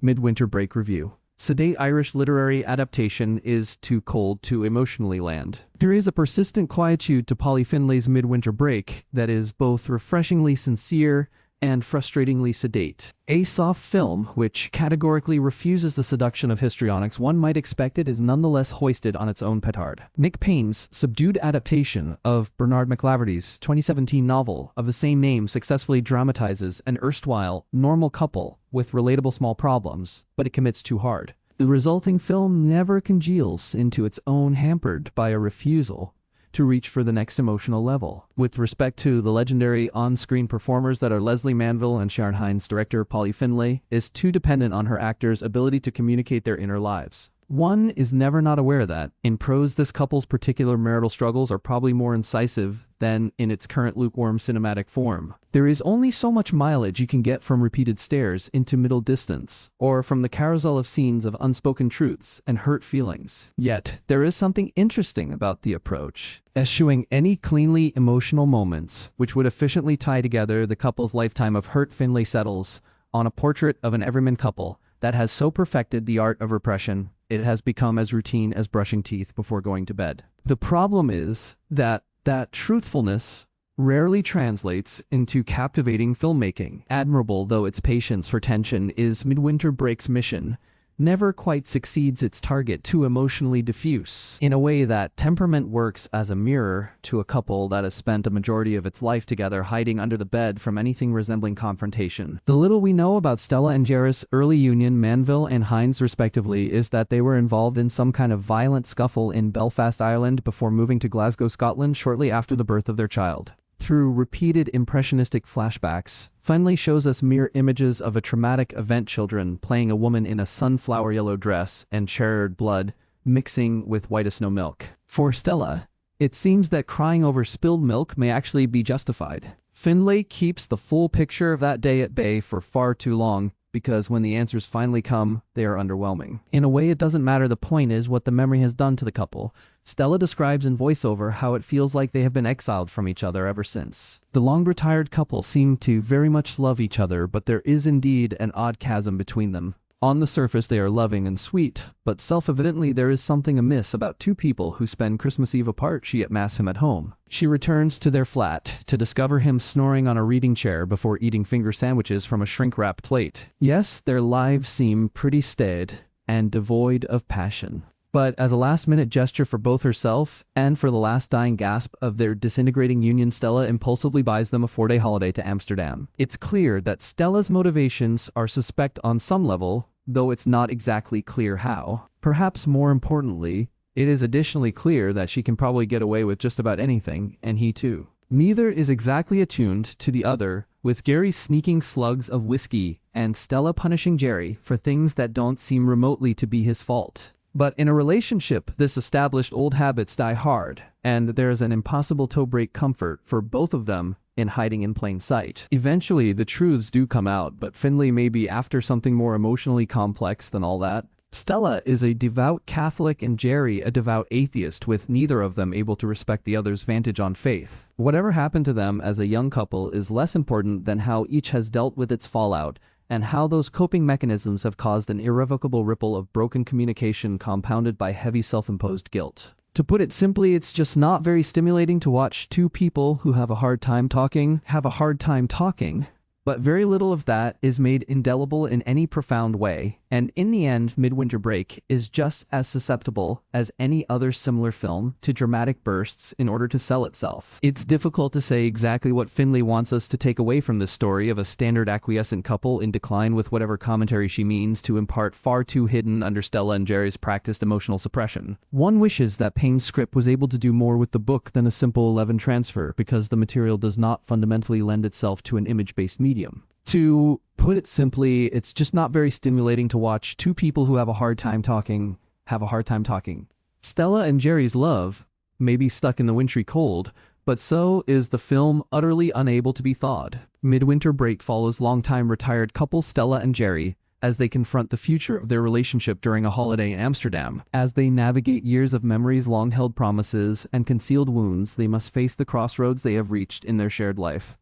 Midwinter Break Review. Sedate Irish literary adaptation is too cold to emotionally land. There is a persistent quietude to Polly Finlay's Midwinter Break that is both refreshingly sincere and frustratingly sedate. A soft film, which categorically refuses the seduction of histrionics one might expect, it is nonetheless hoisted on its own petard. Nick Payne's subdued adaptation of Bernard McLaverty's 2017 novel of the same name successfully dramatizes an erstwhile normal couple with relatable small problems, but it commits too hard. The resulting film never congeals into its own, hampered by a refusal to reach for the next emotional level. With respect to the legendary on-screen performers that are Leslie Manville and Sharon Hines, director Polly Finlay is too dependent on her actors' ability to communicate their inner lives. One is never not aware that, in prose, this couple's particular marital struggles are probably more incisive than in its current lukewarm cinematic form. There is only so much mileage you can get from repeated stares into middle distance, or from the carousel of scenes of unspoken truths and hurt feelings. Yet, there is something interesting about the approach, eschewing any cleanly emotional moments which would efficiently tie together the couple's lifetime of hurt. Finlay settles on a portrait of an everyman couple that has so perfected the art of repression it has become as routine as brushing teeth before going to bed. The problem is that truthfulness rarely translates into captivating filmmaking. Admirable though its patience for tension is, Midwinter Break's mission never quite succeeds its target, too emotionally diffuse, in a way that temperament works as a mirror to a couple that has spent a majority of its life together, hiding under the bed from anything resembling confrontation. The little we know about Stella and Jareth's early union, Manville and Hines respectively, is that they were involved in some kind of violent scuffle in Belfast, Ireland before moving to Glasgow, Scotland shortly after the birth of their child. Through repeated impressionistic flashbacks, Finlay shows us mirror images of a traumatic event, children playing a woman in a sunflower yellow dress and charred blood mixing with white as snow milk. For Stella, it seems that crying over spilled milk may actually be justified. Finlay keeps the full picture of that day at bay for far too long, because when the answers finally come, they are underwhelming. In a way, it doesn't matter. The point is what the memory has done to the couple. Stella describes in voiceover how it feels like they have been exiled from each other ever since. The long-retired couple seem to very much love each other, but there is indeed an odd chasm between them. On the surface, they are loving and sweet, but self-evidently there is something amiss about two people who spend Christmas Eve apart. She at Mass, him at home. She returns to their flat to discover him snoring on a reading chair before eating finger sandwiches from a shrink-wrapped plate. Yes, their lives seem pretty staid and devoid of passion. But as a last-minute gesture for both herself and for the last dying gasp of their disintegrating union, Stella impulsively buys them a 4-day holiday to Amsterdam. It's clear that Stella's motivations are suspect on some level, though it's not exactly clear how. Perhaps more importantly, it is additionally clear that she can probably get away with just about anything, and he too. Neither is exactly attuned to the other, with Gary sneaking slugs of whiskey and Stella punishing Jerry for things that don't seem remotely to be his fault. But in a relationship, this established old habits die hard, and there is an impossible toe-break comfort for both of them in hiding in plain sight. Eventually, the truths do come out, but Finlay may be after something more emotionally complex than all that. Stella is a devout Catholic and Jerry a devout atheist, with neither of them able to respect the other's vantage on faith. Whatever happened to them as a young couple is less important than how each has dealt with its fallout, and how those coping mechanisms have caused an irrevocable ripple of broken communication compounded by heavy self-imposed guilt. To put it simply, it's just not very stimulating to watch two people who have a hard time talking, but very little of that is made indelible in any profound way, and in the end, Midwinter Break is just as susceptible as any other similar film to dramatic bursts in order to sell itself. It's difficult to say exactly what Finlay wants us to take away from this story of a standard acquiescent couple in decline, with whatever commentary she means to impart far too hidden under Stella and Jerry's practiced emotional suppression. One wishes that Payne's script was able to do more with the book than a simple 11 transfer, because the material does not fundamentally lend itself to an image-based medium. To put it simply, it's just not very stimulating to watch two people who have a hard time talking. Stella and Jerry's love may be stuck in the wintry cold, but so is the film utterly unable to be thawed. Midwinter Break follows longtime retired couple Stella and Jerry as they confront the future of their relationship during a holiday in Amsterdam. As they navigate years of memories, long-held promises, and concealed wounds, they must face the crossroads they have reached in their shared life.